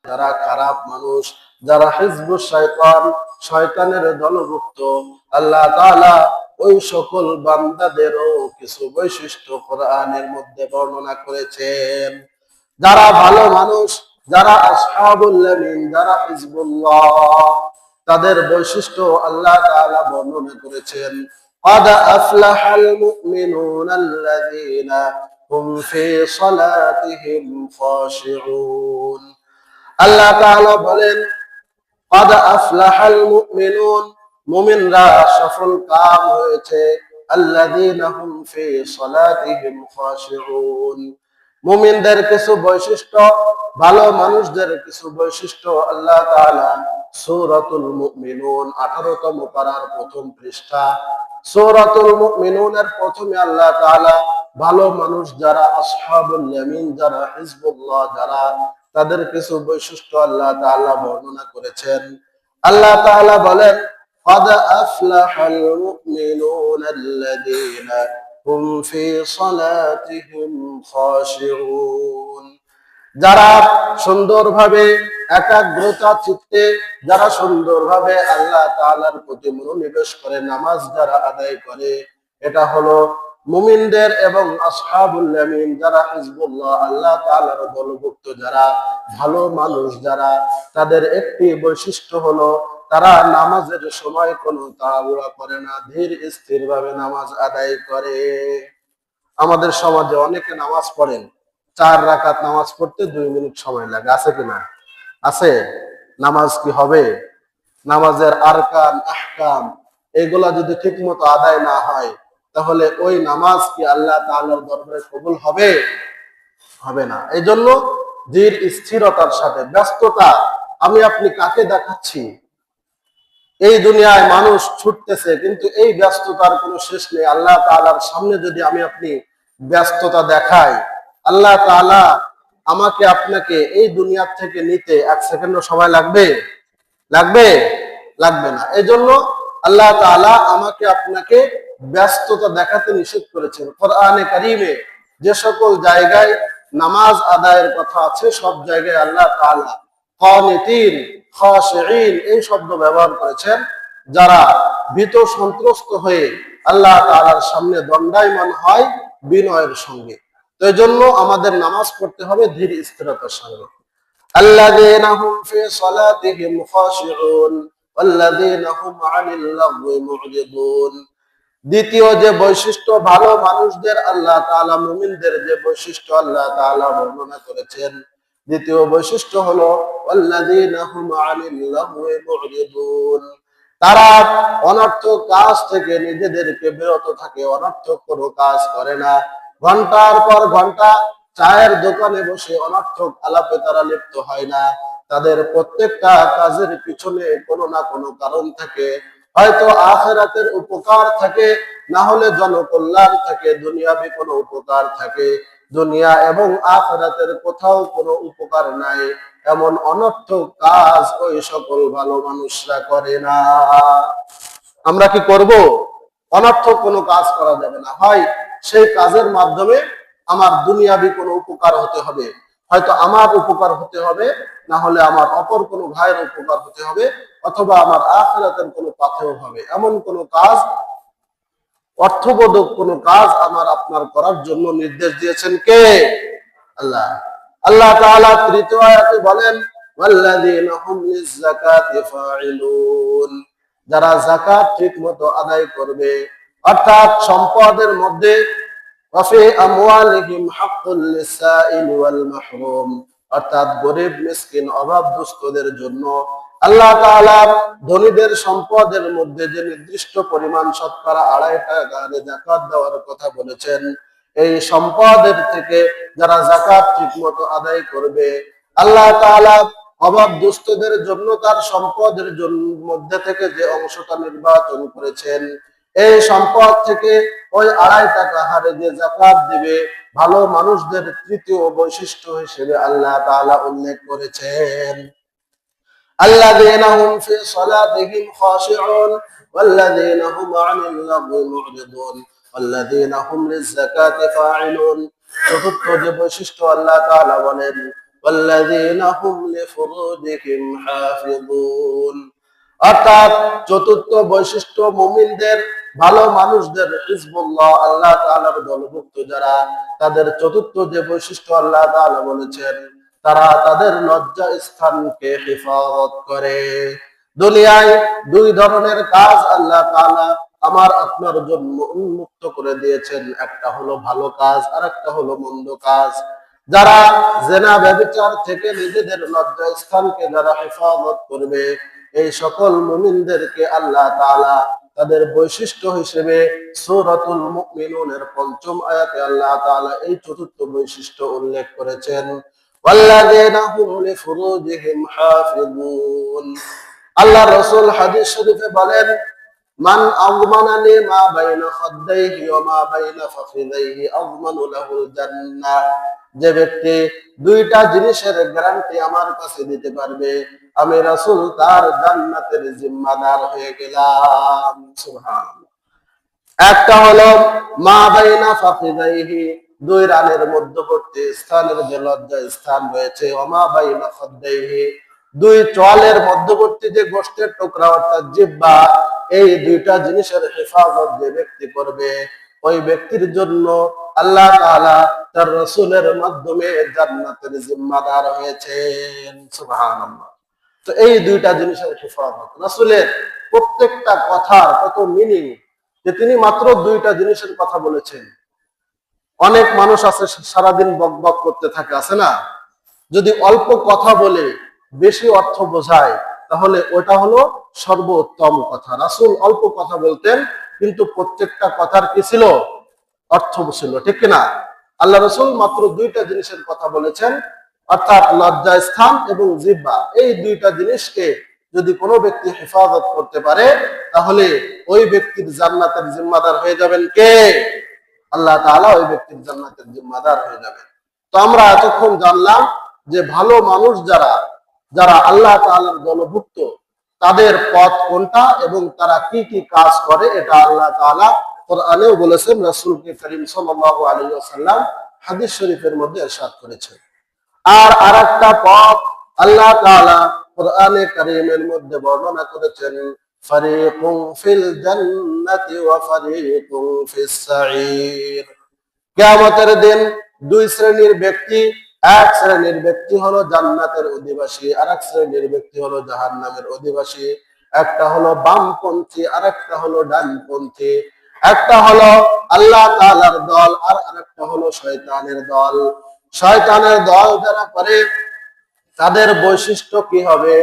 যারা খারাপ মানুষ, যারা হিজবুশ শয়তান, শয়তানের দলভুক্ত, আল্লাহ তাআলা ওই সকল বান্দাদেরও কিছু বৈশিষ্ট্য কোরআনের মধ্যে বর্ণনা করেছেন। যারা ভালো মানুষ, যারা আসহাবুল ইয়ামিন, যারা হিজবুল্লাহ, তাদের বৈশিষ্ট্য আল্লাহ তাআলা বর্ণনা করেছেন। قد أفلح المؤمنون الذين هم في صلاتهم خاشعون। আল্লাহ তাআলা বলেন قد أفلح المؤمنون, মুমিনরা সফল কাম হয়েছে, الذين هم في صلاتهم خاشعون। মুমিনদের কিছু বৈশিষ্ট্য, ভালো মানুষদের কিছু বৈশিষ্ট্য আল্লাহ তাআলা সূরাতুল মুমিনুন 18তম পারার প্রথম পৃষ্ঠা, সূরাতুল মুমিনুনের প্রথমে আল্লাহ তাআলা ভালো মানুষ যারা আসহাবুল ইয়ামিন, যারা হিজবুল্লাহ, যারা তাদের কিছু বৈশিষ্ট্য আল্লাহ তাআলা বর্ণনা করেছেন। আল্লাহ তাআলা বলেন قد أفلح المؤمنون الذين هم في صلاتهم خاشعون। যারা সুন্দরভাবে একাগ্রতা চিত্তে, যারা সুন্দরভাবে আল্লাহ তাআলার প্রতি মনোনিবেশ করে নামাজ যারা আদায় করে, এটা হলো মুমিনদের এবং আসহাবুল ইয়ামিন, যারা হিজবুল্লাহ, আল্লাহ তাআলার দলভুক্ত, যারা ভালো মানুষ, যারা তাদের একটি বৈশিষ্ট্য হলো তারা নামাজের সময় কোনো তাড়াহুড়া করে না, ধীর স্থির ভাবে নামাজ আদায় করে। আমাদের সমাজে অনেকে নামাজ পড়েন, 4 রাকাত নামাজ পড়তে 2 মিনিট সময় লাগে, আছে কিনা? আছে। নামাজ কি হবে? নামাজের আরকান আহকাম এগুলা যদি ঠিক মতো আদায় না হয়, তাহলে ওই নামাজ কি আল্লাহ তাআলার দরবারে কবুল হবে? হবে না। এই জন্য ধীর স্থিরতার সাথে, ব্যস্ততা, আমি আপনি কাকে দেখাচ্ছি? এই দুনিয়ায় মানুষ ছুটতেছে, কিন্তু এই ব্যস্ততার কোনো শেষ নেই। আল্লাহ তাআলার সামনে যদি আমি আপনি ব্যস্ততা দেখাই, আল্লাহ তাআলা আমাকে আপনাকে এই দুনিয়া থেকে নিতে 1 সেকেন্ডও সময় লাগবে? লাগবে? লাগবে না। এই জন্য আল্লাহ তাআলা আমাকে আপনাকে ব্যস্ততা দেখাতে নিষেধ করেছেন। কোরআনে কারীমে যে সকল জায়গায় নামাজ আদায়ের কথা আছে, সব জায়গায় আল্লাহ তাআলা কানিতিন, খাশিঈন এই শব্দ ব্যবহার করেছেন, যারা ভীত সন্ত্রস্ত হয়ে আল্লাহ তাআলার সামনে দণ্ডায়মান হয় বিনয়ের সঙ্গে। তো এই জন্য আমাদের নামাজ পড়তে হবে ধীর স্থিরতার সঙ্গে। আল্লাযীনা হুম ফি সালাতিহিম খাশিউন ওয়াল্লাযীনা হুম আনিল লাগwi মু'রিদুন। দ্বিতীয় যে বৈশিষ্ট্য ভালো মানুষদের আল্লাহ তাআলা, মুমিনদের যে বৈশিষ্ট্য আল্লাহ তাআলা বর্ণনা করেছেন, দ্বিতীয় বৈশিষ্ট্য হলো ওয়াল্লাযীনা হুম আনিল লাগwi মু'রিদুন। তারা অনর্থক কাজ থেকে নিজেদেরকে বিরত থাকে, অনর্থক কোনো কাজ করে না। ঘন্টার পর ঘন্টা চায়ের দোকানে বসে অনর্থক আলাপে তারা লিপ্ত হয় না। তাদের প্রত্যেকটা কাজের পিছনে কোনো না কোনো কারণ থাকে, হয়তো আখিরাতের উপকার থাকে, না হলে জনকল্যাণ থাকে, দুনিয়াবি কোনো উপকার থাকে। দুনিয়া এবং আখিরাতের কোথাও কোনো উপকার নাই এমন অনর্থক কাজ ওই সকল ভালো মানুষরা করে না। আমরা কি করব? অনর্থক কোনো কাজ করা যাবে না। হয় সেই কাজের মাধ্যমে আমার দুনিয়াবি কোনো উপকার হতে হবে, হয়তো আমার উপকার হতে হবে, না হলে আমার অপর কোনো ভাইয়ের উপকার হতে হবে, অথবা আমার আখিরাতের কোনো পাথেয় হবে। এমন কোনো কাজ, অর্থবোধক কোনো কাজ আমার আপনার করার জন্য নির্দেশ দিয়েছেন কে? আল্লাহ। আল্লাহ তাআলা তৃতীয় আয়াতে বলেন ওয়াল্লাযীনা হুম লিয-যাকাতি ফাঈলুন। যারা যাকাত ঠিকমতো আদায় করবে, অর্থাৎ সম্পদের মধ্যে ওয়াফি আমওয়ালিহিম হাক্কুল লিস-সাইল ওয়াল মাহরুম, অর্থাৎ গরীব মিসকিন অভাবগ্রস্তদের জন্য আল্লাহ তাআলা ধনীদের সম্পদের মধ্যে যে নির্দিষ্ট পরিমাণ শতকরা 2.5 টাকা যাকাত দেওয়ার কথা বলেছেন, এই সম্পদের থেকে যারা যাকাত ঠিকমতো আদায় করবে, আল্লাহ তাআলা অভাবগ্রস্তদের জন্য তার সম্পদের মধ্যে থেকে যে অংশটা নির্বাচন করেছেন, এই সম্পদ থেকে ওই 2.5 টাকা হারে যে যাকাত দিবে, ভালো মানুষদের তৃতীয় বৈশিষ্ট্য হিসেবে আল্লাহ তাআলা উল্লেখ করেছেন আল্লাযীনা হুম ফি সালাতিহিম খাশিউন ওয়াল্লাযীনা হুম আনিল লাগwi মু'রিদুন ওয়াল্লাযীনা হুম লিয-যাকাতি ফাঈলুন। চতুর্থ যে বৈশিষ্ট্য আল্লাহ তাআলা বলেন ওয়াল্লাযীনা হুম লিফুরুজিহিম হাফিযুন। অর্থাৎ চতুর্থ বৈশিষ্ট্য মুমিনদের, ভালো মানুষদের, হিজবুল্লাহ আল্লাহ তাআলার দলভুক্ত যারা, তাদের চতুর্থ যে বৈশিষ্ট্য আল্লাহ তাআলা বলেছেন, তারা তাদের লজ্জা স্থানকে হেফাজত করে। দুনিয়ায় দুই ধরনের কাজ আল্লাহ তাআলা আমার আপনার জন্য উন্মুক্ত করে দিয়েছেন, একটা হলো ভালো কাজ আর একটা হলো মন্দ কাজ। যারা জেনা ব্যভিচার থেকে নিজেদের লজ্জা স্থানকে যারা হেফাজত করবে, এই সকল মুমিনদেরকে আল্লাহ তাআলা তাদের বৈশিষ্ট্য হিসেবে সূরাতুল মুমিনুনের ৫ম আয়াতে আল্লাহ তাআলা এই চতুর্থ বৈশিষ্ট্য উল্লেখ করেছেন, ওয়াল্লাযীনা হুম লিফুরুজিহিম হাফিযুন। আল্লাহ রাসূল হাদিস শরীফে বলেন, মান আযমানানি মা বাইনা খাদ্দাইহি ওয়া মা বাইনা ফাখিদাইহি আযমানু লাহুল জান্নাহ। যে ব্যক্তি দুইটা জিনিসের গ্যারান্টি আমার কাছে দিতে পারবে, আমি রাসূল তার জান্নাতের জিম্মাদার হয়ে গেলাম। সুবহানাল্লাহ। একটা হলো মা বাইনা ফাখিদাইহি, দুই রানের মধ্যবর্তী স্থানের যে লজ্জা স্থান রয়েছে, ওয়া মা বাইনা খাদ্দাইহি, দুই চোয়ালের মধ্যবর্তী যে গোশতের টুকরা অর্থাৎ জিহ্বা, এই দুইটা জিনিসের হেফাজত যে ব্যক্তি করবে, ওই ব্যক্তির জন্য আল্লাহ তাআলা তার রাসূলের মাধ্যমে জান্নাতের জিম্মাদার হয়েছেন। সুবহানাল্লাহ। তো এই দুইটা জিনিসের হেফাজত, রাসূলের প্রত্যেকটা কথার কত মিনিং, যে তিনি মাত্র দুইটা জিনিসের কথা বলেছেন। অনেক মানুষ আছে সারাদিন বক বক করতে থাকে, আছে না? যদি অল্প কথা বলে বেশি অর্থ বোঝায়, তাহলে ওটা হলো সর্বোত্তম কথা। রাসূল অল্প কথা বলতেন, কিন্তু প্রত্যেকটা কথার কি ছিল? অর্থ ছিল, ঠিক কিনা? আল্লাহ রাসূল মাত্র দুইটা জিনিসের কথা বলেছেন, অর্থাৎ লজ্জা স্থান এবং জিহ্বা, এই দুইটা জিনিসকে যদি কোনো ব্যক্তি হেফাজত করতে পারে, তাহলে ওই ব্যক্তির জান্নাতের জিম্মাদার হয়ে যাবেন কে? আল্লাহ তাআলা ওই ব্যক্তির জান্নাতের জিম্মাদার হয়ে যাবেন। তো আমরা এতক্ষণ জানলাম যে ভালো মানুষ যারা, যারা আল্লাহ তাআলার দলভুক্ত, তাদের পথ কোনটা এবং তারা কি কি কাজ করে, এটা আল্লাহ তাআলা কোরআনেও বলেছেন, রাসূলকে কারীম সাল্লাল্লাহু আলাইহি ওয়াসাল্লাম হাদিস শরীফের মধ্যে ইরশাদ করেছেন। আর আরেকটা পথ আল্লাহ তাআলা কোরআনে কারীমের মধ্যে বর্ণনা করেছেন, ফারিকুন ফিল জান্নাতি ওয়া ফারিকুন ফিস সাঈর। কিয়ামতের দিন দুই শ্রেণীর ব্যক্তি, এক শ্রেণীর ব্যক্তি হলো জান্নাতের অধিবাসী, আর এক শ্রেণীর ব্যক্তি হলো জাহান্নামের অধিবাসী। একটা হলো বামপন্থী আর একটা হলো ডানপন্থী। একটা হলো আল্লাহ তাআলার দল আর আরেকটা হলো শয়তানের দল। শয়তানের দল যারা করে, তাদের বৈশিষ্ট্য কি হবে?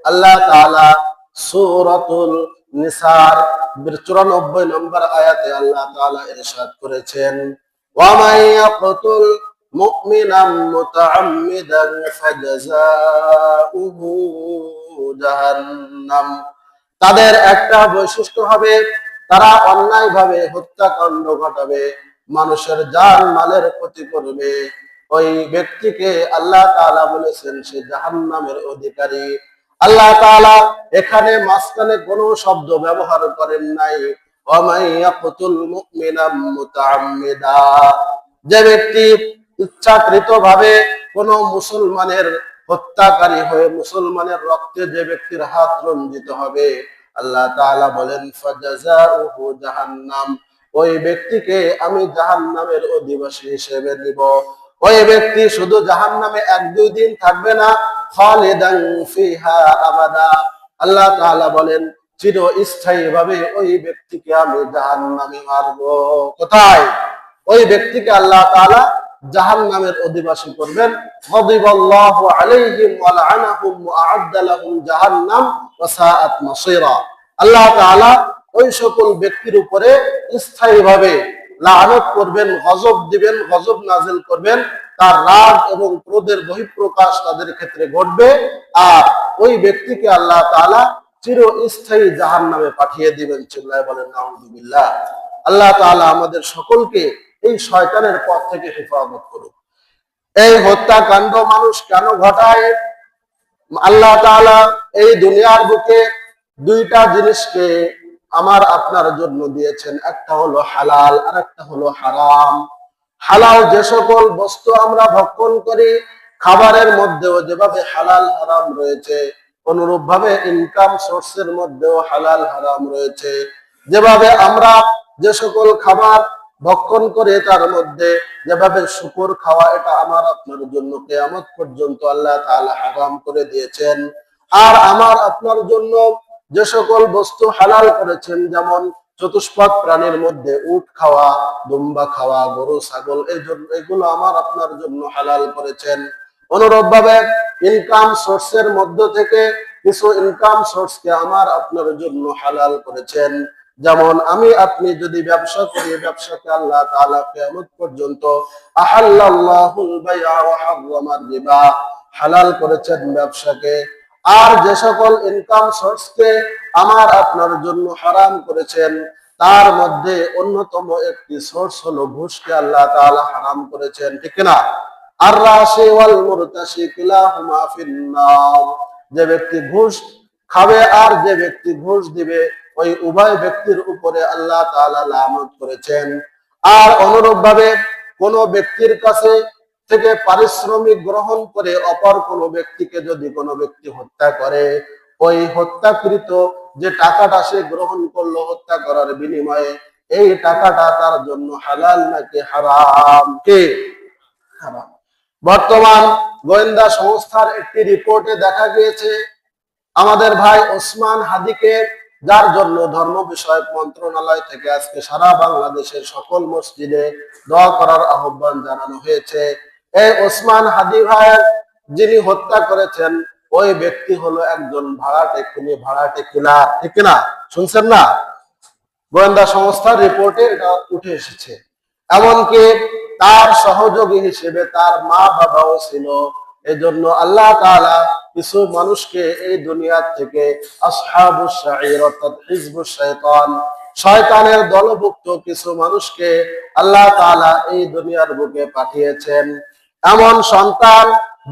আল্লাহ তাআলা সূরাতুল নিসার 94 নম্বর আয়াতে আল্লাহ তাআলা ইরশাদ করেছেন, ওয়া মান ইয়াকতুল মুমিনান মুতাআম্মিদান ফাজাযাউহু জাহান্নাম। তাদের একটা বৈশিষ্ট্য হবে, তারা অন্যায়ভাবে হত্যাকাণ্ড ঘটাবে, মানুষের জান মালের ক্ষতি করবে। ওই ব্যক্তিকে আল্লাহ তাআলা বলেছেন সে জাহান্নামের অধিকারী। আল্লাহ তাআলা এখানে মাঝখানে কোনো শব্দ ব্যবহার করেন নাই। ওয়া মান ইয়াকতুল মুমিনান মুতাআম্মিদা, যে ব্যক্তি ইচ্ছাকৃতভাবে কোনো মুসলমানের হত্যাকারী হয়ে মুসলমানের রক্তে যে ব্যক্তির হাত রঞ্জিত হবে, আল্লাহ তাআলা বলেন ফাজাযাউহু জাহান্নাম, ওই ব্যক্তিকে আমি জাহান্নামের অধিবাসী হিসেবে নিব। ওই ব্যক্তি শুধু জাহান্নামে ১-২ দিন থাকবে না, খালিদান ফিহা আবাদা, আল্লাহ তাআলা বলেন চিরস্থায়ী ভাবে ওই ব্যক্তিকে আমি জাহান্নামে মারবো। কোথায়? ওই ব্যক্তিকে আল্লাহ তাআলা জাহান্নামের অধিবাসী করবেন। গাদিবাল্লাহু আলাইহিম ওয়া লাআনাহুম ওয়া আ'আদ্দা লাহুম জাহান্নাম ওয়া সাআত মাসীরা। আল্লাহ তাআলা ওই সকল ব্যক্তির উপরে স্থায়ীভাবে লানত করবেন, গজব দিবেন, গজব নাযিল করবেন, তার রাগ এবং ক্রোধের বহিঃপ্রকাশ তাদের ক্ষেত্রে ঘটবে, আর ওই ব্যক্তিকে আল্লাহ তাআলা চিরস্থায়ী জাহান্নামে পাঠিয়ে দিবেন। চিল্লায়ে বলেন নাউযুবিল্লাহ। আল্লাহ তাআলা আমাদের সকলকে এই শয়তানের পথ থেকে হেফাজত করুন। এই হত্যাকাণ্ড মানুষ কেন ঘটায়? আল্লাহ তাআলা এই দুনিয়ার বুকে দুইটা জিনিসকে আমার আপনার জন্য দিয়েছেন, একটা হলো হালাল আর একটা হলো হারাম। হালাল যে সকল বস্তু আমরা ভক্ষণ করি, খাবারের মধ্যেও যেভাবে হালাল হারাম রয়েছে, অনুরূপ ভাবে ইনকাম সোর্সের মধ্যেও হালাল হারাম রয়েছে। যেভাবে আমরা যে সকল খাবার ভক্ষণ করে তার মধ্যে যেভাবে শুকর খাওয়া, এটা আমার আপনার জন্য কিয়ামত পর্যন্ত আল্লাহ তাআলা হারাম করে দিয়েছেন। আর আমার আপনার জন্য যে সকল বস্তু হালাল করেছেন, যেমন চতুষ্পদ প্রাণীর মধ্যে উট খাওয়া, দুম্বা খাওয়া, গরু ছাগল, এগুলো আমার আপনার জন্য হালাল করেছেন। অনুরূপ ভাবে ইনকাম সোর্সের মধ্য থেকে কিছু ইনকাম সোর্সকে আমার আপনার জন্য হালাল করেছেন। যেমন আমি আপনি যদি ব্যবসা করি, ব্যবসাকে আল্লাহ তাআলা কিয়ামত পর্যন্ত আহাল্লাল্লাহুল বাইআ ওয়া হারামার রিবা, হালাল করেছেন ব্যবসাকে। আর যে সকল ইনকাম সোর্সকে আমার আপনার জন্য হারাম করেছেন, তার মধ্যে অন্যতম একটি সোর্স হলো ঘুষকে আল্লাহ তাআলা হারাম করেছেন, ঠিক না? আর রাশি ওয়াল মুরতাশি কিলাহুমা ফিন্নার, যে ব্যক্তি ঘুষ খাবে আর যে ব্যক্তি ঘুষ দিবে, ওই উভয় ব্যক্তির উপরে আল্লাহ তাআলা লানত করেছেন। আর অনুরূপ ভাবে কোন ব্যক্তির কাছে থেকে পারিশ্রমিক গ্রহণ করে অপর কোন ব্যক্তিকে যদি কোনো ব্যক্তি হত্যা করে, ওই হত্যাকৃত যে টাকাটা সে গ্রহণ করলো হত্যা করার বিনিময়ে, এই টাকাটা তার জন্য হালাল নাকি হারাম? কে? হারাম। বর্তমান গোয়েন্দা সংস্থার একটি রিপোর্টে দেখা গিয়েছে, আমাদের ভাই ওসমান হাদিকে, যার জন্য ধর্ম বিষয়ক মন্ত্রণালয় থেকে আজকে সারা বাংলাদেশের সকল মসজিদে দোয়া করার আহ্বান জানানো হয়েছে। এই ওসমান হাদি ভাই যিনি হত্যা করেছেন, ওই ব্যক্তি হলো একজন ভাড়াটে খুনি, ভাড়াটে কিলার, ঠিক না? শুনছেন না? গোয়েন্দা সংস্থার রিপোর্টে এটা উঠে এসেছে। এমনকি তার সহযোগী হিসেবে তার মা বাবাও ছিল। এজন্য আল্লাহ তাআলা কিছু মানুষকে এই দুনিয়া থেকে আসহাবুস শাইর অর্থাৎ হিজবুস শয়তান, শয়তানের দলভুক্ত কিছু মানুষকে আল্লাহ তাআলা এই দুনিয়ার বুকে পাঠিয়েছেন। এমন সন্তান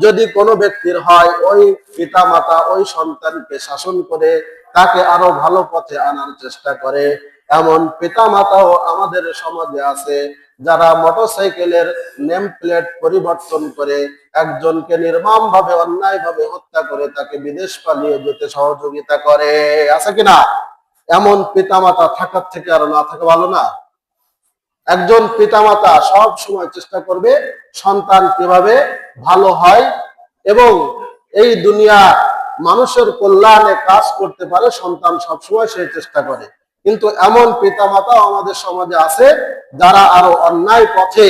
যদি কোনো ব্যক্তির হয়, ওই পিতামাতা ওই সন্তানকে শাসন করে তাকে আরো ভালো পথে আনার চেষ্টা করে। এমন পিতামাতাও আমাদের সমাজে আছে, যারা মোটরসাইকেলের নেম প্লেট পরিবর্তন করে একজনকে নির্মম ভাবে অন্যায় ভাবে হত্যা করে তাকে বিদেশ পালিয়ে যেতে সহযোগিতা করে। আছে কিনা? এমন পিতামাতা থাকার থেকে আর না থাকা ভালো না? একজন পিতামাতা সব সময় চেষ্টা করবে সন্তান কিভাবে ভালো হয় এবং এই দুনিয়া মানুষের কল্যাণে কাজ করতে পারে, সন্তান সবসময় সেই চেষ্টা করে। কিন্তু এমন পিতামাতাও আমাদের সমাজে আছে যারা আরো অন্যায় পথে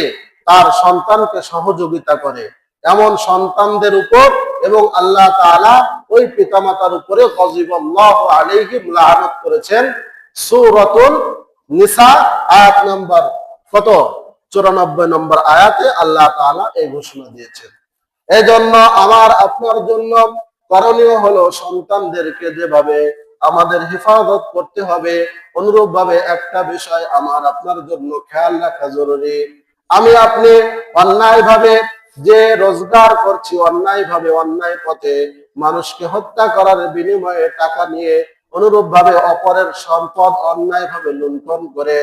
তার সন্তানকে সহযোগিতা করে। এমন সন্তানদের উপর এবং আল্লাহ তাআলা ওই পিতামাতার উপরে গযিবাল্লাহু আলাইহিম লানত করেছেন। সূরাতুল নিসা আয়াত নম্বর কত? 94 নম্বর আয়াতে আল্লাহ তাআলা এই ঘোষণা দিয়েছেন। এই জন্য আমার আপনার জন্য করণীয় হলো সন্তানদেরকে যেভাবে আমাদের হেফাজত করতে হবে, অনুরূপ ভাবে একটা বিষয় আমার আপনার জন্য খেয়াল রাখা জরুরি। আমি আপনি অন্যায় ভাবে যে রোজগার করছি, অন্যায় ভাবে অন্যায় পথে মানুষকে হত্যা করার বিনিময়ে টাকা নিয়ে, অনুরূপ ভাবে অপরের সম্পদ অন্যায় ভাবে লুণ্ঠন করে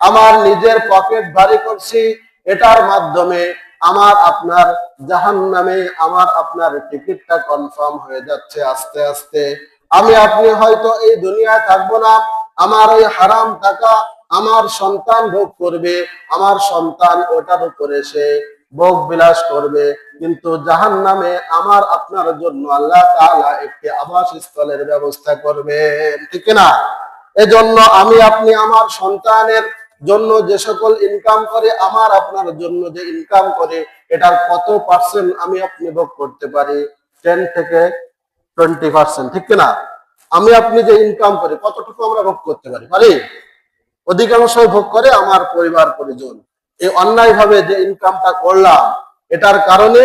আমার নিজের পকেট ভারী করছি, এটার মাধ্যমে আমার আপনার জাহান্নামে আমার আপনার টিকিটটা কনফার্ম হয়ে যাচ্ছে আস্তে আস্তে। আমি আপনি হয়তো এই দুনিয়ায় থাকবো না, আমার ওই হারাম টাকা আমার সন্তান ভোগ করবে, আমার সন্তান ওটার উপরে সে ভোগ বিলাস করবে, কিন্তু জাহান্নামে আমার আপনার জন্য আল্লাহ তাআলা একটি আবাসস্থলের ব্যবস্থা করবেন, ঠিক না? এজন্য আমি আপনি আমার সন্তানের জন্য যে সকল ইনকাম করে, আমার আপনার জন্য যে ইনকাম করে, এটার কত পার্সেন্ট আমি আপনি ভোগ করতে পারি? 10 থেকে 20%, ঠিক না? আমি আপনি যে ইনকাম করি কতটুকু আমরা ভোগ করতে পারি? অধিকাংশই ভোগ করে আমার পরিবার পরিজন। এই অন্যায় ভাবে যে ইনকামটা করলাম, এটার কারণে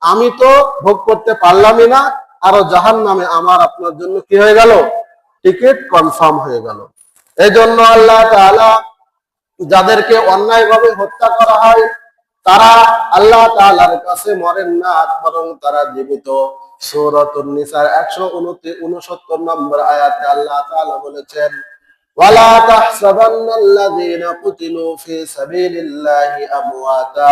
আমি তো ভোগ করতে পারলামই না, আরো জাহান্নামে আমার আপনার জন্য কি হয়ে গেল? টিকিট কনফার্ম হয়ে গেল। এই জন্য আল্লাহ তাআলা যাদেরকে অন্যায় ভাবে হত্যা করা হয়, তারা আল্লাহ তাআলার কাছে মরেন না, বরং তারা জীবিত। সূরাতুন নিসার 169 নম্বর আয়াতে আল্লাহ তাআলা বলেছেন, ওয়ালা তাহসাবান্নাল্লাযীনা কুতিলু ফি সাবিলিল্লাহি আমওয়াতা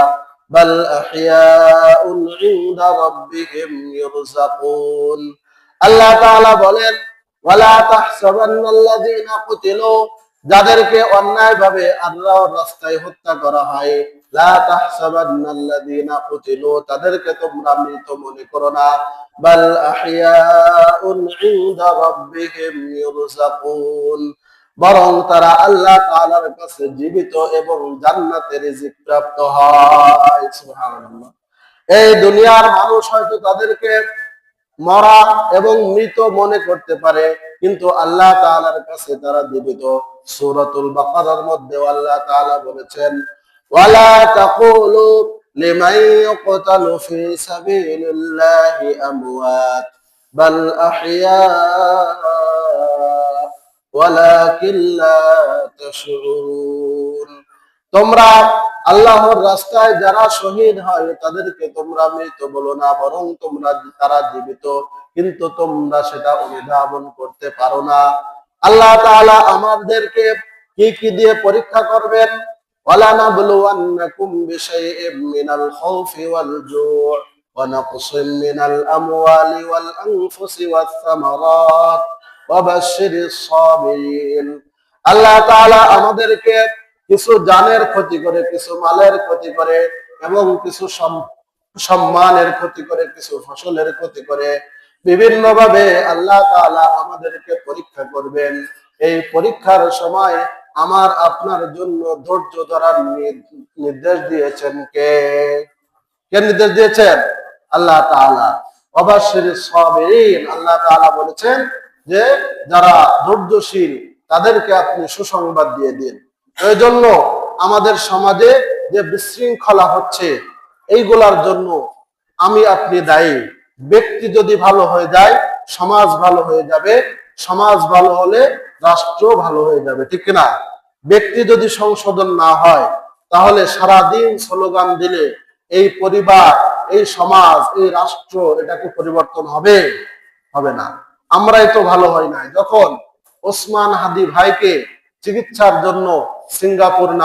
বাল আহইয়াউন ইনদা রাব্বিহিম ইরযাকুন। আল্লাহ তাআলা বলেন, ওয়ালা তাহসাবান্নাল্লাযীনা কুতিলু, যাদেরকে অন্যায়ভাবে আল্লাহর রাস্তায় হত্যা করা হয়, লা তাহসাবান্নাল্লাযীনা কুতিলু, তাদেরকে তোমরা মৃত মনে করো না, বাল আহইয়াউন ইনদা রাব্বিহিম ইরযাকুন, বরং তারা আল্লাহ তাআলার কাছে জীবিত এবং জান্নাতে রিজিক প্রাপ্ত হয়। সুবহানাল্লাহ। এই দুনিয়ার মানুষ হয়তো তাদেরকে মরা এবং মৃত মনে করতে পারে, কিন্তু আল্লাহ তাআলার কাছে তারা জীবিত। সূরাতুল বাকারার মধ্যে আল্লাহ তাআলা বলেছেন, ওয়ালা তাকুলু লিমান ইউকতালু ফি সাবিলিল্লাহি আমওয়াত বাল আহইয়া ওয়ালাকিন লা তাশউরুন। তোমরা আল্লাহর রাস্তায় যারা শহীদ হয় তাদেরকে তোমরা মৃত বলো না, বরং তোমরা তারা জীবিত, কিন্তু তোমরা সেটা অনুধাবন করতে পারো না। আল্লাহ তাআলা আমাদেরকে কি কি দিয়ে পরীক্ষা করবেন? ওয়ালানাবলুওয়ান্নাকুম বিশাইইম মিনাল খাউফি ওয়াল জু'i ওয়া নাকসিম মিনাল আমওয়ালি ওয়াল আনফুসি ওয়াস সামারাত ওয়া বাশশিরিস সাবিরিন। আল্লাহ তাআলা আমাদেরকে কিছু জানের ক্ষতি করে, কিছু মালের ক্ষতি করে, এবং কিছু সম্মানের ক্ষতি করে, কিছু ফসলের ক্ষতি করে। বিভিন্ন ভাবে আল্লাহ তাআলা আমাদেরকে পরীক্ষা করবেন। এই পরীক্ষার সময় আমার আপনার জন্য ধৈর্য ধরার নির্দেশ দিয়েছেন কে? কে নির্দেশ দিয়েছেন? আল্লাহ তাআলা। ওয়াবাশশিরিস সাবিরিন, আল্লাহ তাআলা বলেছেন যে যারা ধৈর্যশীল তাদেরকে আপনি সুসংবাদ দিয়ে দিন। এই জন্য আমাদের সমাজে যে বিশৃঙ্খলা হচ্ছে, এইগুলার জন্য আমি আপনি দায়ী। ব্যক্তি যদি ভালো হয়ে যায়, সমাজ ভালো হয়ে যাবে, সমাজ ভালো হলে রাষ্ট্র ভালো হয়ে যাবে, ঠিক না? ব্যক্তি যদি সংশোধন না হয়, তাহলে সারাদিন স্লোগান দিলে এই পরিবার, এই সমাজ, এই রাষ্ট্র, এটা কি পরিবর্তন হবে? হবে না। আমরাই তো ভালো হয় নাই। যখন ওসমান হাদি ভাইকে চিকিৎসার জন্য সিঙ্গাপুর